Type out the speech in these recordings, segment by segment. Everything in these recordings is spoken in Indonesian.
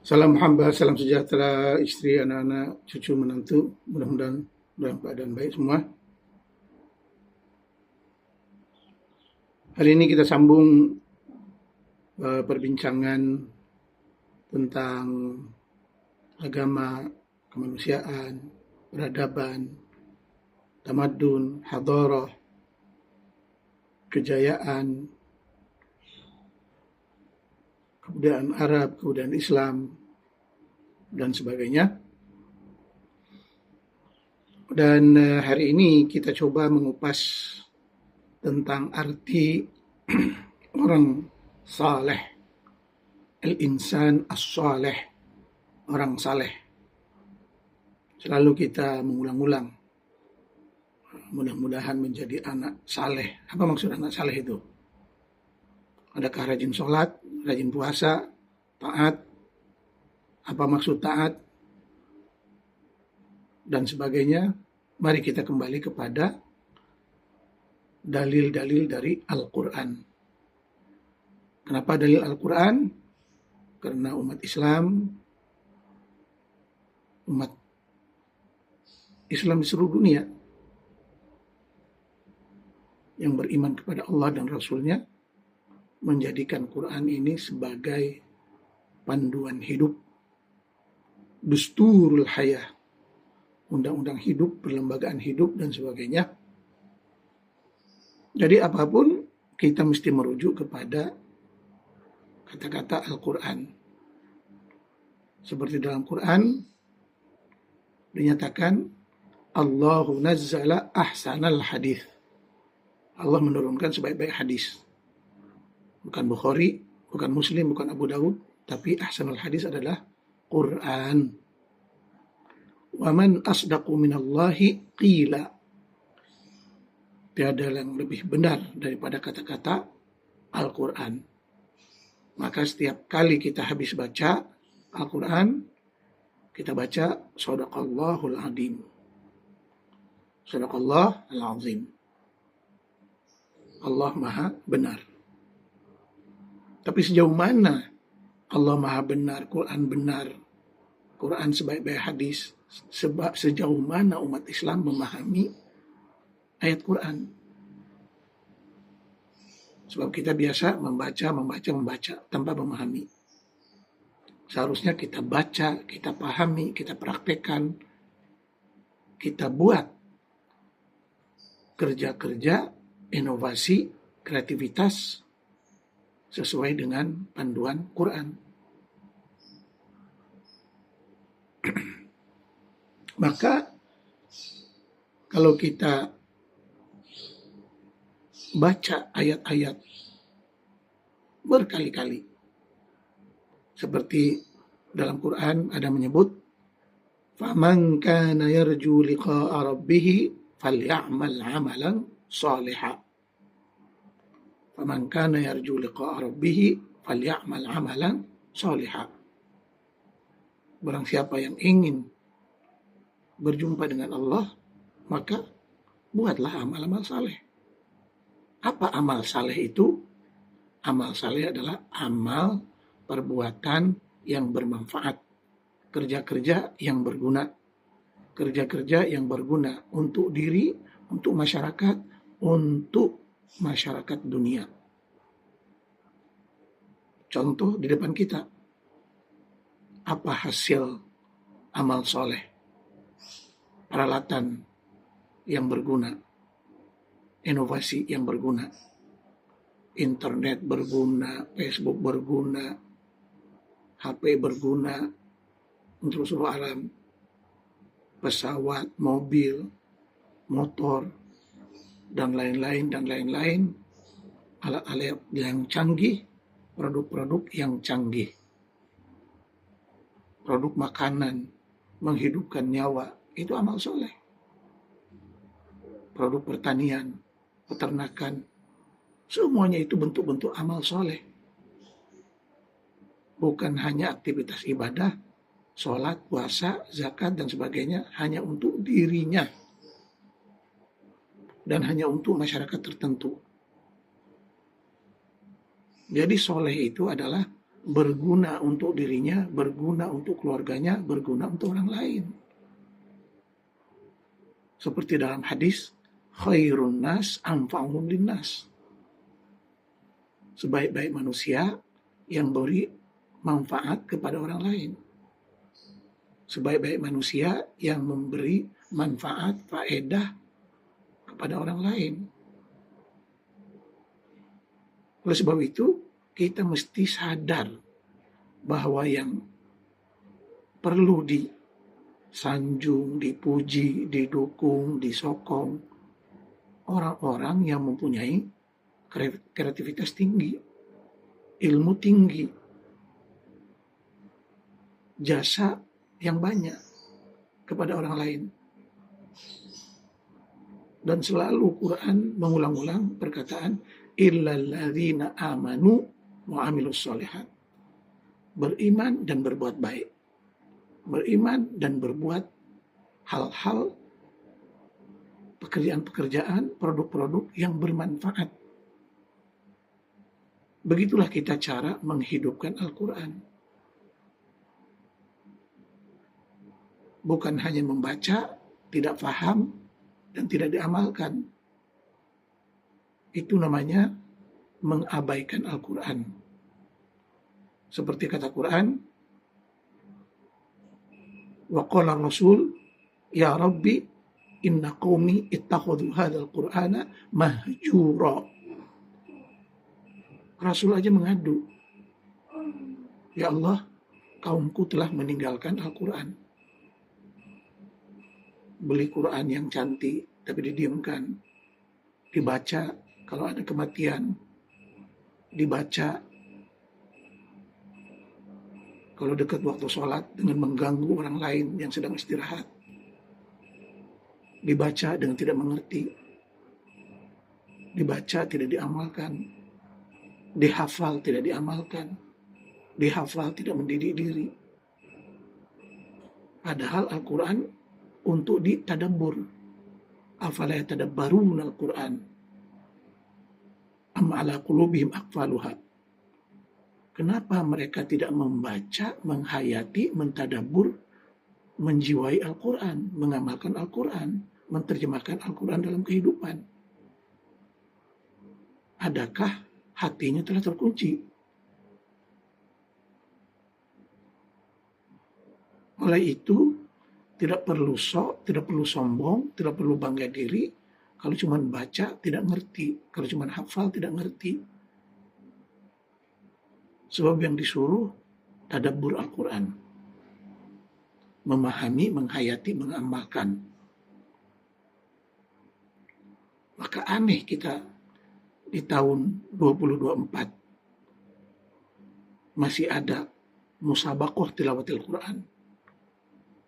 Salam hamba, salam sejahtera, istri, anak-anak, cucu, menantu. Mudah-mudahan dalam keadaan baik semua. Hari ini kita sambung perbincangan tentang agama, kemanusiaan, peradaban, tamadun, hadarah, kejayaan, kebudayaan Arab, kebudayaan Islam, dan sebagainya. Dan hari ini kita coba mengupas tentang arti orang saleh, al-insan as-saleh, orang saleh. Selalu kita mengulang-ulang, mudah-mudahan menjadi anak saleh. Apa maksud anak saleh itu? Adakah rajin sholat, rajin puasa, taat? Apa maksud taat? Dan sebagainya. Mari kita kembali kepada dalil-dalil dari Al-Quran. Kenapa dalil Al-Quran? Karena umat Islam di seluruh dunia yang beriman kepada Allah dan Rasulnya menjadikan Quran ini sebagai panduan hidup, dusturul hayah, undang-undang hidup, perlembagaan hidup, dan sebagainya. Jadi apapun kita mesti merujuk kepada kata-kata Al-Quran. Seperti dalam Quran dinyatakan Allahu nazzala ahsanal hadith. Allah menurunkan sebaik-baik hadis. Bukan Bukhari, bukan Muslim, bukan Abu Dawud, tapi ahsanul hadis adalah Quran. Wa man asdaqu minallahi qila. Tiada yang lebih benar daripada kata-kata Al-Quran. Maka setiap kali kita habis baca Al-Quran, kita baca Shadaqallahul Azim. Shadaqallahul Azim. Allah Maha Benar. Tapi sejauh mana Allah Maha Benar, Quran benar, Quran sebaik-baik hadis, sejauh mana umat Islam memahami ayat Quran? Sebab kita biasa membaca tanpa memahami. Seharusnya kita baca, kita pahami, kita praktekkan, kita buat kerja-kerja, inovasi, kreativitas sesuai dengan panduan Quran. Maka kalau kita baca ayat-ayat berkali-kali, seperti dalam Quran ada menyebut faman kana yarju liqa'a rabbih faly'amal 'amalan shalihan. Faman kana yarju liqa'a rabbih faly'amal 'amalan shalihan. Barang siapa yang ingin berjumpa dengan Allah, maka buatlah amal-amal saleh. Apa amal saleh itu? Amal saleh adalah amal perbuatan yang bermanfaat, kerja-kerja yang berguna, kerja-kerja yang berguna untuk diri, untuk masyarakat dunia. Contoh di depan kita, apa hasil amal soleh? Peralatan yang berguna, inovasi yang berguna, internet berguna, Facebook berguna, HP berguna untuk seluruh alam, pesawat, mobil, motor, dan lain-lain, alat-alat yang canggih, produk-produk yang canggih, produk makanan, menghidupkan nyawa, itu amal soleh. Produk pertanian, peternakan, semuanya itu bentuk-bentuk amal soleh. Bukan hanya aktivitas ibadah, sholat, puasa, zakat, dan sebagainya, hanya untuk dirinya. Dan hanya untuk masyarakat tertentu. Jadi soleh itu adalah berguna untuk dirinya, berguna untuk keluarganya, berguna untuk orang lain. Seperti dalam hadis, khairun nas anfa'uhum linnas. Sebaik-baik manusia yang beri manfaat kepada orang lain. Sebaik-baik manusia yang memberi manfaat, faedah kepada orang lain. Oleh sebab itu, kita mesti sadar bahwa yang perlu disanjung, dipuji, didukung, disokong orang-orang yang mempunyai kreativitas tinggi, ilmu tinggi, jasa yang banyak kepada orang lain. Dan selalu Quran mengulang-ulang perkataan illalladzina amanu wa amilus solihat. Beriman dan berbuat baik. Beriman dan berbuat hal-hal, pekerjaan-pekerjaan, produk-produk yang bermanfaat. Begitulah kita cara menghidupkan Al-Quran. Bukan hanya membaca, tidak paham, dan tidak diamalkan. Itu namanya mengabaikan Al-Quran. Seperti kata Quran, wa qala Rasul, ya Rabbi, inna qaumi ittakhadhu hadzal Qur'ana mahjura. Rasul aja mengadu, ya Allah, kaumku telah meninggalkan Al-Quran. Beli Quran yang cantik, tapi didiamkan. Dibaca kalau ada kematian. Dibaca kalau dekat waktu sholat dengan mengganggu orang lain yang sedang istirahat. Dibaca dengan tidak mengerti. Dibaca tidak diamalkan. Dihafal tidak diamalkan. Dihafal tidak mendidik diri. Padahal Al-Quran untuk ditadabbur. Afala yatadabbaruna al-Quran am ala qulubihim aqfaluha. Kenapa mereka tidak membaca, menghayati, mentadabbur, menjiwai Al-Quran, mengamalkan Al-Quran, menerjemahkan Al-Quran dalam kehidupan? Adakah hatinya telah terkunci? Oleh itu, tidak perlu sok, tidak perlu sombong, tidak perlu bangga diri. Kalau cuma baca, tidak ngerti. Kalau cuma hafal, tidak ngerti. Sebab yang disuruh, tadabbur Al-Quran. Memahami, menghayati, mengamalkan. Maka aneh kita di tahun 2024 masih ada musabaqah tilawatil Quran.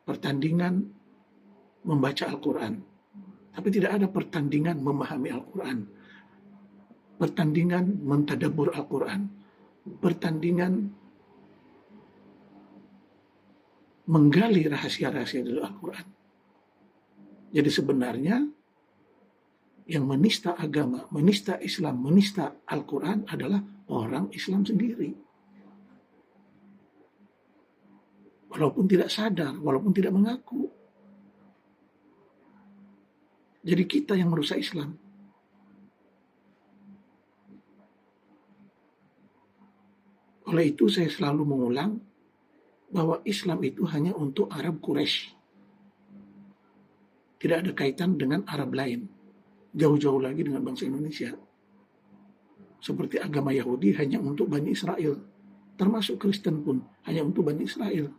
Pertandingan membaca Al-Quran. Tapi tidak ada pertandingan memahami Al-Quran. Pertandingan mentadabbur Al-Quran. Pertandingan menggali rahasia-rahasia dari Al-Quran. Jadi sebenarnya yang menista agama, menista Islam, menista Al-Quran adalah orang Islam sendiri. Walaupun tidak sadar, walaupun tidak mengaku. Jadi kita yang merusak Islam. Oleh itu saya selalu mengulang bahwa Islam itu hanya untuk Arab Quraisy. Tidak ada kaitan dengan Arab lain. Jauh-jauh lagi dengan bangsa Indonesia. Seperti agama Yahudi hanya untuk Bani Israel. Termasuk Kristen pun hanya untuk Bani Israel.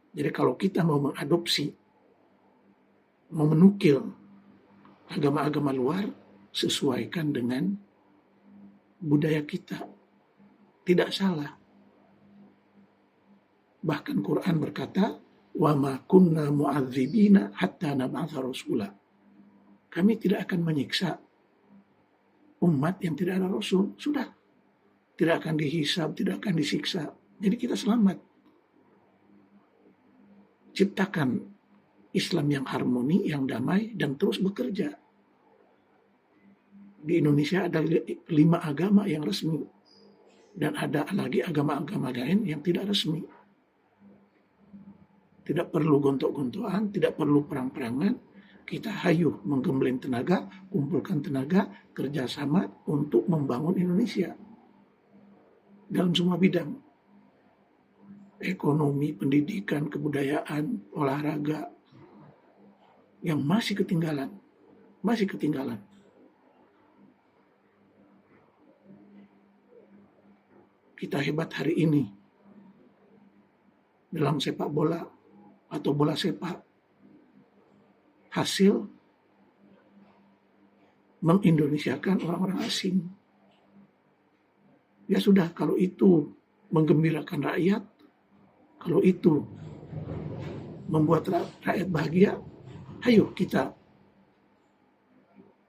Jadi kalau kita mau mengadopsi, mau menukil agama-agama luar, sesuaikan dengan budaya kita. Tidak salah. Bahkan Quran berkata, wa ma kunna mu'adzibina hatta nab'atha rasula. Kami tidak akan menyiksa umat yang tidak ada rasul. Sudah. Tidak akan dihisab, tidak akan disiksa. Jadi kita selamat. Ciptakan Islam yang harmoni, yang damai, dan terus bekerja. Di Indonesia ada 5 agama yang resmi. Dan ada lagi agama-agama lain yang tidak resmi. Tidak perlu gontok-gontokan, tidak perlu perang-perangan. Kita hayu menggembleng tenaga, kumpulkan tenaga, kerjasama untuk membangun Indonesia. Dalam semua bidang. Ekonomi, pendidikan, kebudayaan, olahraga. Yang masih ketinggalan. Masih ketinggalan. Kita hebat hari ini dalam sepak bola atau bola sepak, hasil mengindonesiakan orang-orang asing. Ya sudah, kalau itu menggembirakan rakyat, kalau itu membuat rakyat bahagia, ayo kita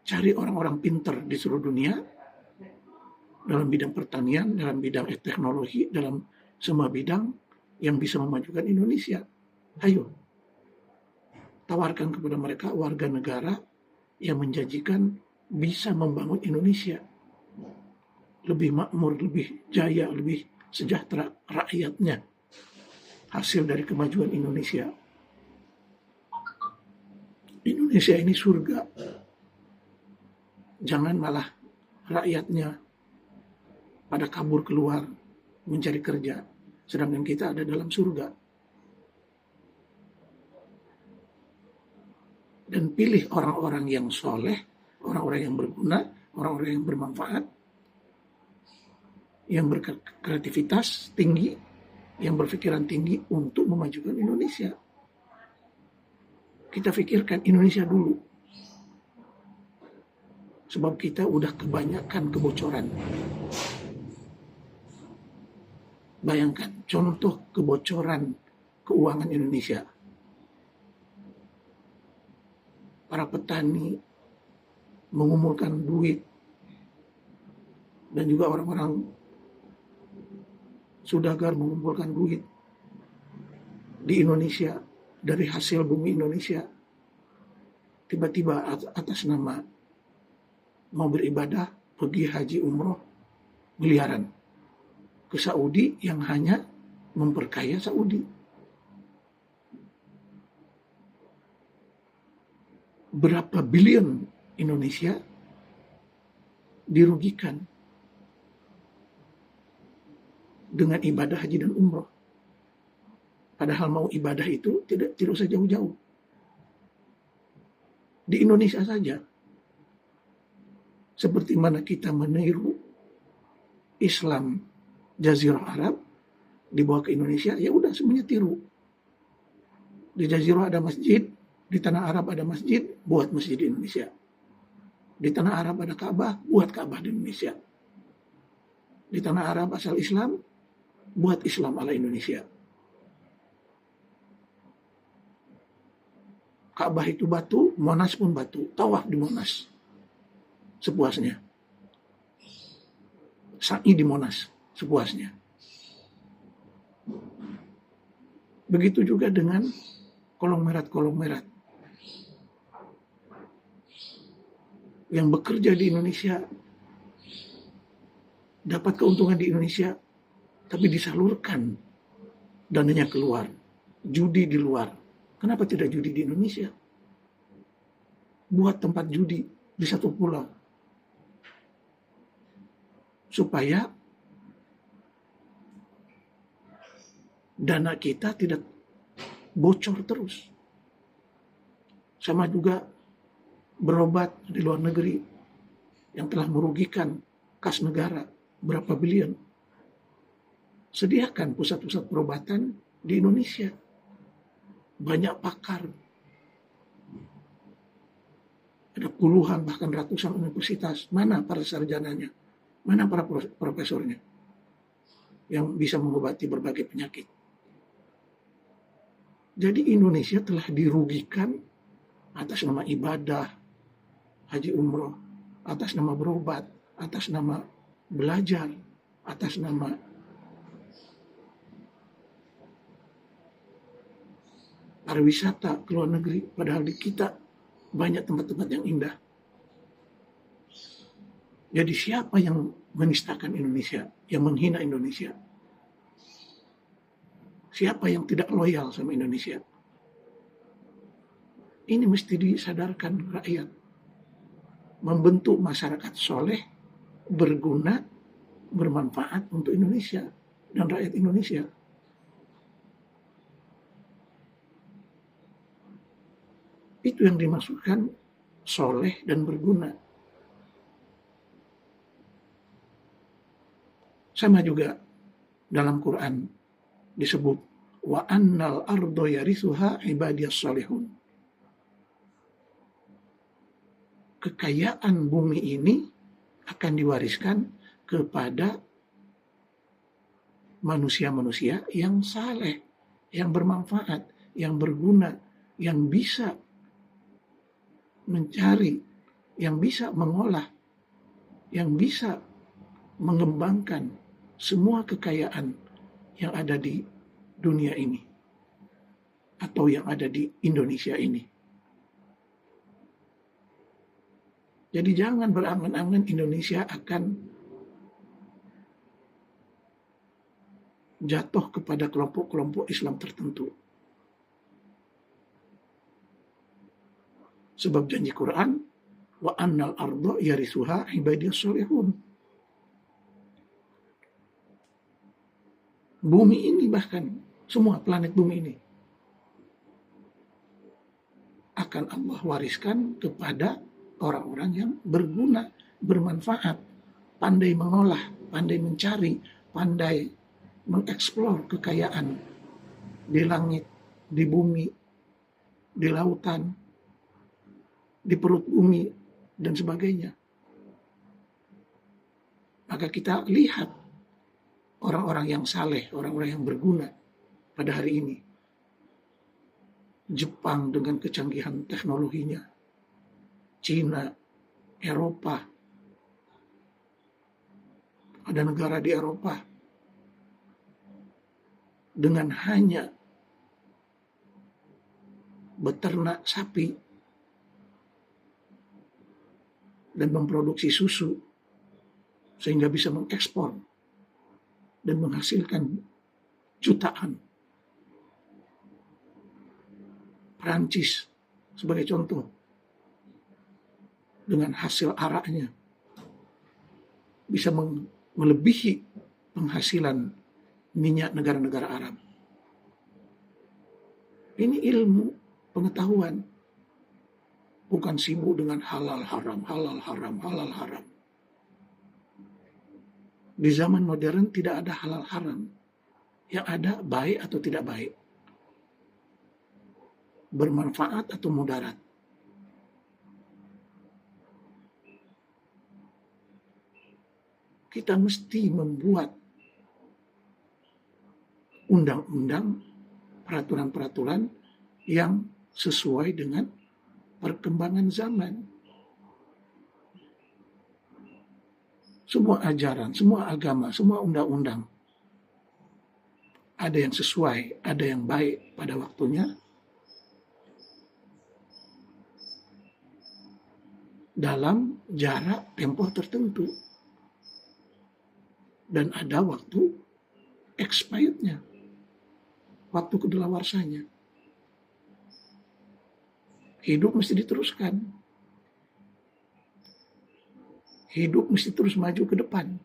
cari orang-orang pinter di seluruh dunia, dalam bidang pertanian, dalam bidang teknologi, dalam semua bidang yang bisa memajukan Indonesia. Ayo, tawarkan kepada mereka warga negara yang menjanjikan bisa membangun Indonesia. Lebih makmur, lebih jaya, lebih sejahtera rakyatnya. Hasil dari kemajuan Indonesia. Indonesia ini surga. Jangan malah rakyatnya pada kabur keluar mencari kerja, sedangkan kita ada dalam surga. Dan pilih orang-orang yang soleh, orang-orang yang berguna, orang-orang yang bermanfaat, yang berkreativitas tinggi, yang berpikiran tinggi untuk memajukan Indonesia. Kita pikirkan Indonesia dulu. Sebab kita udah kebanyakan kebocoran. Bayangkan contoh kebocoran keuangan Indonesia. Para petani mengumpulkan duit dan juga orang-orang saudagar mengumpulkan duit di Indonesia dari hasil bumi Indonesia. Tiba-tiba atas nama mau beribadah, pergi haji umroh, miliaran ke Saudi yang hanya memperkaya Saudi. Berapa bilion Indonesia dirugikan dengan ibadah haji dan umroh. Padahal mau ibadah itu tidak usah jauh-jauh. Di Indonesia saja. Seperti mana kita meniru Islam Jazirah Arab dibawa ke Indonesia, ya udah semuanya tiru. Di Jazirah ada masjid, di tanah Arab ada masjid, buat masjid di Indonesia. Di tanah Arab ada Ka'bah, buat Ka'bah di Indonesia. Di tanah Arab asal Islam, buat Islam ala Indonesia. Ka'bah itu batu, Monas pun batu. Tawaf di Monas sepuasnya. Sa'i di Monas sepuasnya. Begitu juga dengan kolong merat yang bekerja di Indonesia, dapat keuntungan di Indonesia, tapi disalurkan dananya keluar, judi di luar. Kenapa tidak judi di Indonesia? Buat tempat judi di satu pulau, supaya dana kita tidak bocor terus. Sama juga berobat di luar negeri yang telah merugikan kas negara berapa bilion. Sediakan pusat-pusat perobatan di Indonesia. Banyak pakar. Ada puluhan bahkan ratusan universitas. Mana para sarjananya? Mana para profesornya yang bisa mengobati berbagai penyakit? Jadi Indonesia telah dirugikan atas nama ibadah, haji umroh, atas nama berobat, atas nama belajar, atas nama pariwisata ke luar negeri. Padahal di kita banyak tempat-tempat yang indah. Jadi siapa yang menistakan Indonesia, yang menghina Indonesia. Siapa yang tidak loyal sama Indonesia? Ini mesti disadarkan rakyat. Membentuk masyarakat soleh, berguna, bermanfaat untuk Indonesia dan rakyat Indonesia. Itu yang dimaksudkan soleh dan berguna. Sama juga dalam Quran disebut wa annal ardo yarisuha ibadiyas salihun. Kekayaan bumi ini akan diwariskan kepada manusia-manusia yang saleh, yang bermanfaat, yang berguna, yang bisa mencari, yang bisa mengolah, yang bisa mengembangkan semua kekayaan yang ada di dunia ini atau yang ada di Indonesia ini. Jadi jangan berangan-angan Indonesia akan jatuh kepada kelompok-kelompok Islam tertentu. Sebab janji Quran, wa annal ardo yarisuha ibadiyas salihun. Bumi ini bahkan, semua planet bumi ini akan Allah wariskan kepada orang-orang yang berguna, bermanfaat, pandai mengolah, pandai mencari, pandai mengeksplor kekayaan di langit, di bumi, di lautan, di perut bumi, dan sebagainya. Maka kita lihat orang-orang yang saleh, orang-orang yang berguna pada hari ini. Jepang dengan kecanggihan teknologinya, Cina, Eropa, ada negara di Eropa dengan hanya beternak sapi dan memproduksi susu sehingga bisa mengekspor dan menghasilkan jutaan. Perancis sebagai contoh, dengan hasil araknya bisa melebihi penghasilan minyak negara-negara Arab. Ini ilmu, pengetahuan, bukan sibuk dengan halal haram, halal haram, halal haram. Di zaman modern tidak ada halal haram. Yang ada baik atau tidak baik, bermanfaat atau mudarat. Kita mesti membuat undang-undang, peraturan-peraturan yang sesuai dengan perkembangan zaman. Semua ajaran, semua agama, semua undang-undang ada yang sesuai, ada yang baik pada waktunya, dalam jarak tempoh tertentu, dan ada waktu expirednya, waktu kedaluarsanya. Hidup mesti diteruskan. Hidup mesti terus maju ke depan.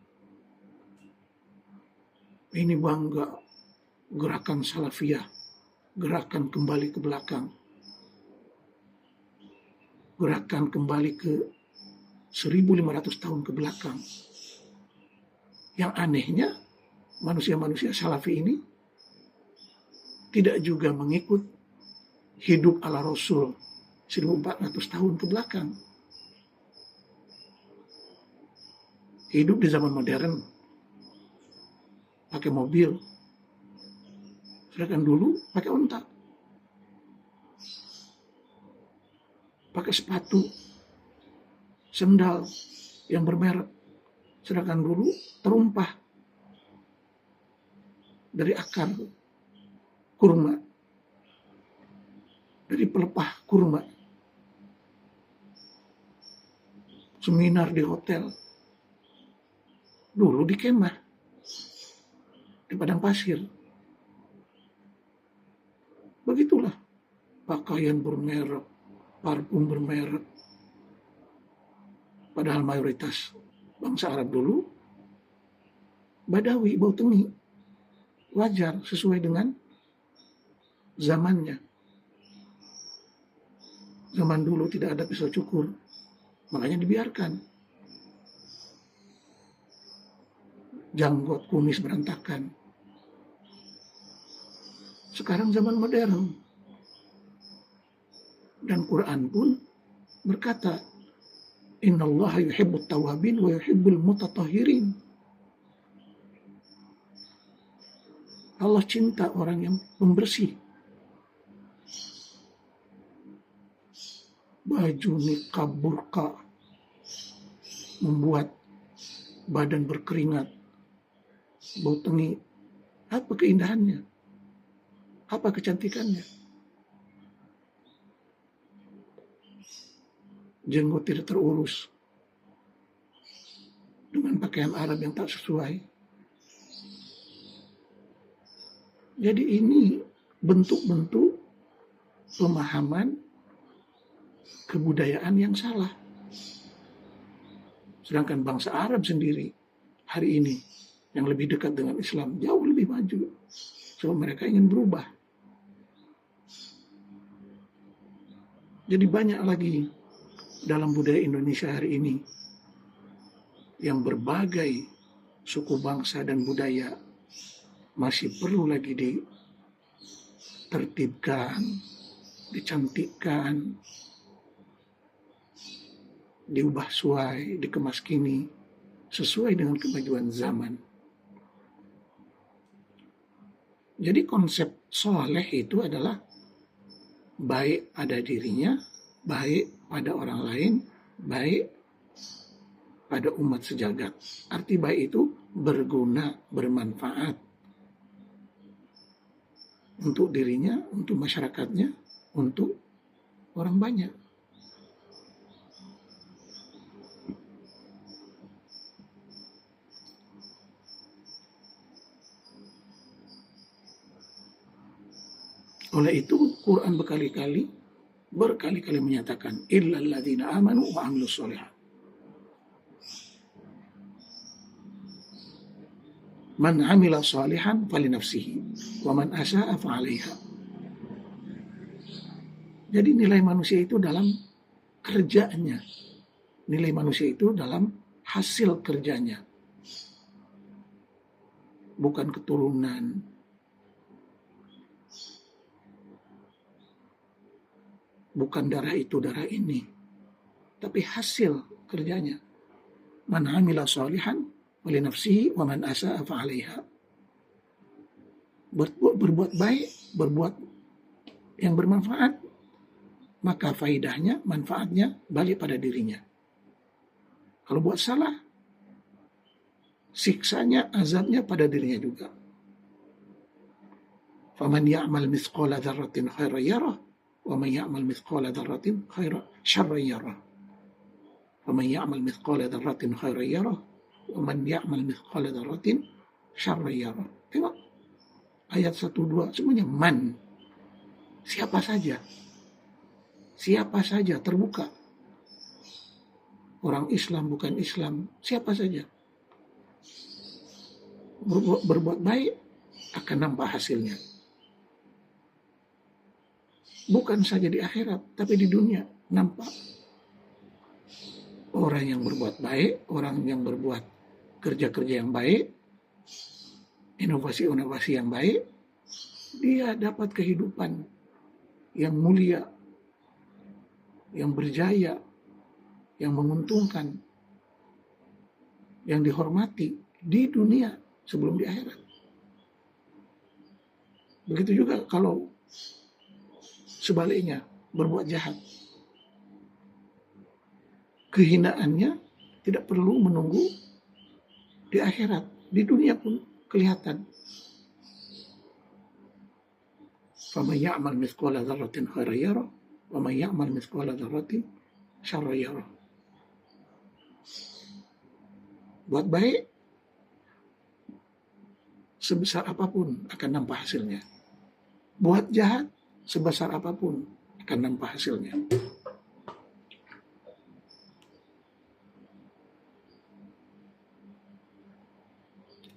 Ini bangga gerakan salafiyah, gerakan kembali ke belakang, gerakan kembali ke 1500 tahun ke belakang. Yang anehnya, manusia-manusia salafi ini tidak juga mengikut hidup ala Rasul 1400 tahun ke belakang. Hidup di zaman modern, pakai mobil, sedangkan dulu pakai onta, pakai sepatu, sendal yang bermerek, sedangkan dulu terumpah dari akar kurma, dari pelepah kurma, seminar di hotel, Dulu di kemah, di padang pasir. Begitulah pakaian bermerek, parfum bermerek. Padahal mayoritas bangsa Arab dulu Badawi, bau tengi. Wajar, sesuai dengan zamannya. Zaman dulu tidak ada pisau cukur, makanya dibiarkan. Janggot, kumis berantakan. Sekarang zaman modern. Dan Quran pun berkata, Innallaha yuhibbut tawabin wa yuhibbul mutatahhirin. Allah cinta orang yang pembersih. Baju niqab burqa membuat badan berkeringat, bau tengi. Apa keindahannya? Apa kecantikannya? Jenggot tidak terurus dengan pakaian Arab yang tak sesuai. Jadi ini bentuk-bentuk pemahaman kebudayaan yang salah. Sedangkan bangsa Arab sendiri hari ini yang lebih dekat dengan Islam jauh lebih maju. So mereka ingin berubah. Jadi banyak lagi dalam budaya Indonesia hari ini yang berbagai suku bangsa dan budaya masih perlu lagi ditertibkan, dicantikkan, diubah suai, dikemas kini sesuai dengan kemajuan zaman. Jadi konsep soleh itu adalah baik pada dirinya, baik pada orang lain, baik pada umat sejagat. Arti baik itu berguna, bermanfaat untuk dirinya, untuk masyarakatnya, untuk orang banyak. Oleh itu Quran berkali-kali menyatakan illal ladzina amanu wa amilus sholihat. Man amila sholihan falinafsihi wa man asya'a fa'alaiha. Jadi nilai manusia itu dalam kerjanya. Nilai manusia itu dalam hasil kerjanya. Bukan keturunan. Bukan darah itu, darah ini. Tapi hasil kerjanya. Man amila sholihan walinafsihi wa man asya'a fa'alaiha. Berbuat baik, berbuat yang bermanfaat, maka faidahnya, manfaatnya balik pada dirinya. Kalau buat salah, siksanya, azabnya pada dirinya juga. Faman ya'mal mithqala dzarratin khairan yarah wa man ya'mal mithqala dzarratin syarran yarah. Faman ya'mal mithqala dzarratin khairan yarah wa man ya'mal mithqala dzarratin syarran yarah. Tengok ayat 1 2 semuanya man. Siapa saja. Siapa saja terbuka. Orang Islam bukan Islam, siapa saja. Berbuat baik akan nampak hasilnya. Bukan saja di akhirat, tapi di dunia nampak. Orang yang berbuat baik, orang yang berbuat kerja-kerja yang baik, inovasi-inovasi yang baik, dia dapat kehidupan yang mulia, yang berjaya, yang menguntungkan, yang dihormati di dunia sebelum di akhirat. Begitu juga kalau sebaliknya berbuat jahat. Kehinaannya tidak perlu menunggu di akhirat, di dunia pun kelihatan. Faman ya'mal mithqala dzarratin khairan yarah wa man ya'mal mithqala dzarratin syarran yarah. Buat baik sebesar apapun akan nampak hasilnya. Buat jahat sebesar apapun akan nampak hasilnya.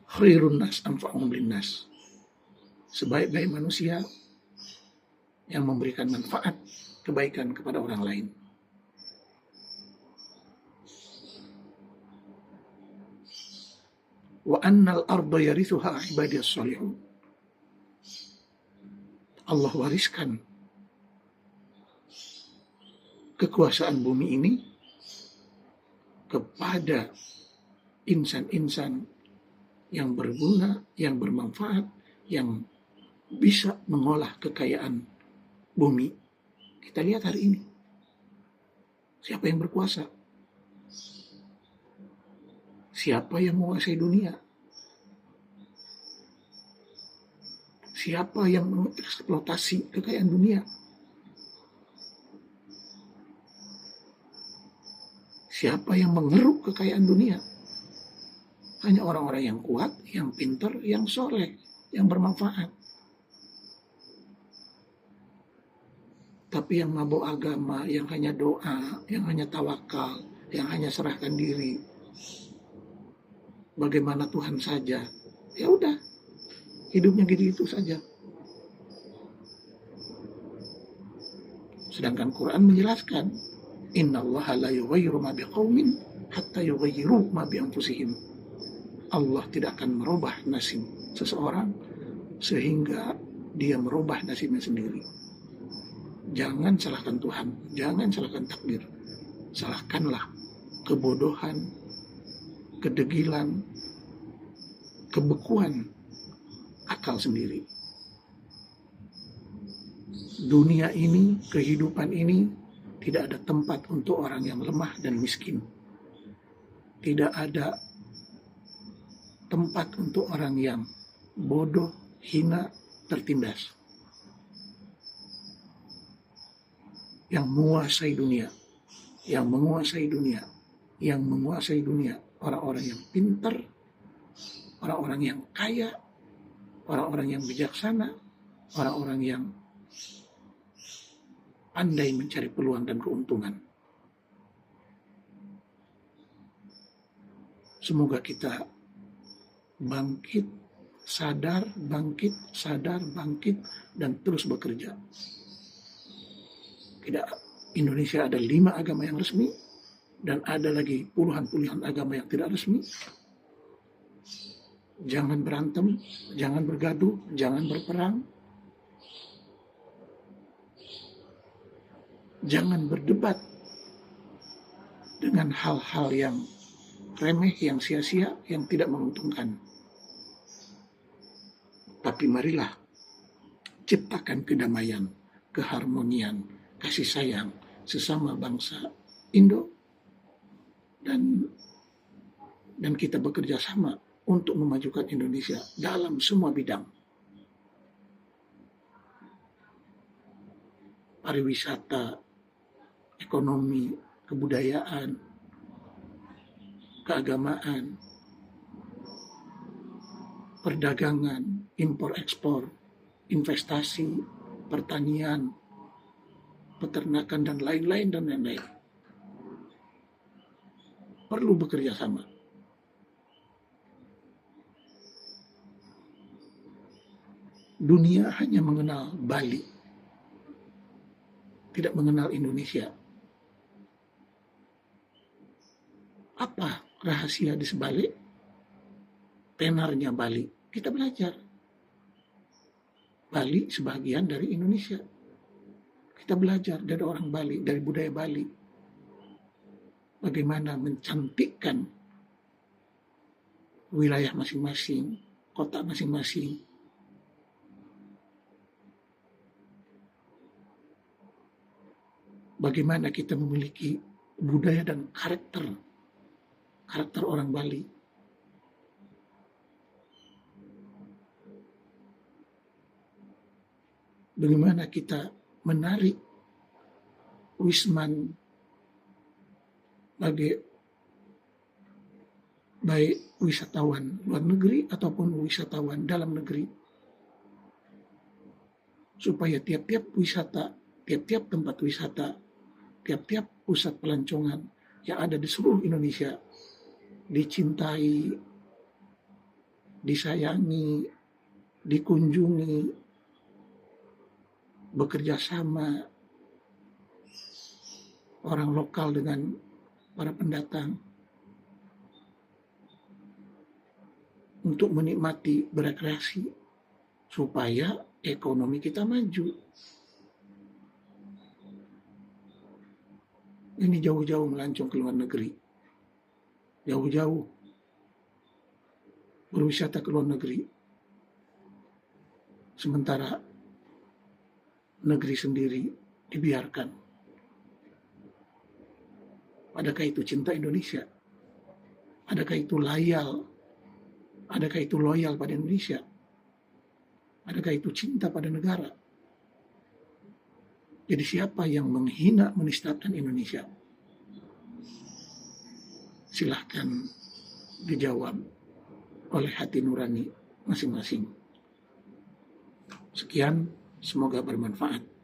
Khairun nas anfa'uhum linnas. Sebaik-baik manusia yang memberikan manfaat kebaikan kepada orang lain. Wa annal arda yarithuha ibadiyas salihun. Allah wariskan kekuasaan bumi ini kepada insan-insan yang berguna, yang bermanfaat, yang bisa mengolah kekayaan bumi. Kita lihat hari ini, siapa yang berkuasa? Siapa yang menguasai dunia? Siapa yang mengeksploitasi kekayaan dunia? Siapa yang mengeruk kekayaan dunia? Hanya orang-orang yang kuat, yang pintar, yang soleh, yang bermanfaat. Tapi yang mabuk agama, yang hanya doa, yang hanya tawakal, yang hanya serahkan diri, bagaimana Tuhan saja, ya udah, hidupnya gitu-gitu saja. Sedangkan Quran menjelaskan, innallaha la yughayyiru ma biqaumin hatta yughayyiru ma bi anfusihim. Allah tidak akan merubah nasib seseorang sehingga dia merubah nasibnya sendiri. Jangan salahkan Tuhan, jangan salahkan takdir. Salahkanlah kebodohan, kedegilan, kebekuan akal sendiri. Dunia ini, kehidupan ini tidak ada tempat untuk orang yang lemah dan miskin. Tidak ada tempat untuk orang yang bodoh, hina, tertindas. Yang menguasai dunia, yang menguasai dunia, orang-orang yang pintar, orang-orang yang kaya, orang-orang yang bijaksana, orang-orang yang pandai mencari peluang dan keuntungan. Semoga kita bangkit, sadar, bangkit, dan terus bekerja. Tidak, Indonesia ada 5 agama yang resmi, dan ada lagi puluhan agama yang tidak resmi. Jangan berantem, jangan bergaduh, jangan berperang. Jangan berdebat dengan hal-hal yang remeh, yang sia-sia, yang tidak menguntungkan. Tapi marilah ciptakan kedamaian, keharmonian, kasih sayang sesama bangsa Indo, dan kita bekerja sama untuk memajukan Indonesia dalam semua bidang. Pariwisata, ekonomi, kebudayaan, keagamaan, perdagangan, impor-ekspor, investasi, pertanian, peternakan, dan lain-lain. Perlu bekerja sama. Dunia hanya mengenal Bali, tidak mengenal Indonesia. Apa rahasia di sebalik tenarnya Bali? Kita belajar. Bali sebagian dari Indonesia. Kita belajar dari orang Bali, dari budaya Bali. Bagaimana mencantikkan wilayah masing-masing, kota masing-masing. Bagaimana kita memiliki budaya dan karakter orang Bali. Bagaimana kita menarik Wisman sebagai baik wisatawan luar negeri ataupun wisatawan dalam negeri, supaya tiap-tiap wisata, tiap-tiap tempat wisata, tiap-tiap pusat pelancongan yang ada di seluruh Indonesia dicintai, disayangi, dikunjungi, bekerja sama orang lokal dengan para pendatang untuk menikmati, berekreasi, supaya ekonomi kita maju. Ini jauh-jauh melancong ke luar negeri, jauh-jauh berwisata ke luar negeri, sementara negeri sendiri dibiarkan. Adakah itu cinta Indonesia? Adakah itu loyal? Adakah itu loyal pada Indonesia? Adakah itu cinta pada negara? Jadi siapa yang menghina, menistakan Indonesia? Silahkan dijawab oleh hati nurani masing-masing. Sekian, semoga bermanfaat.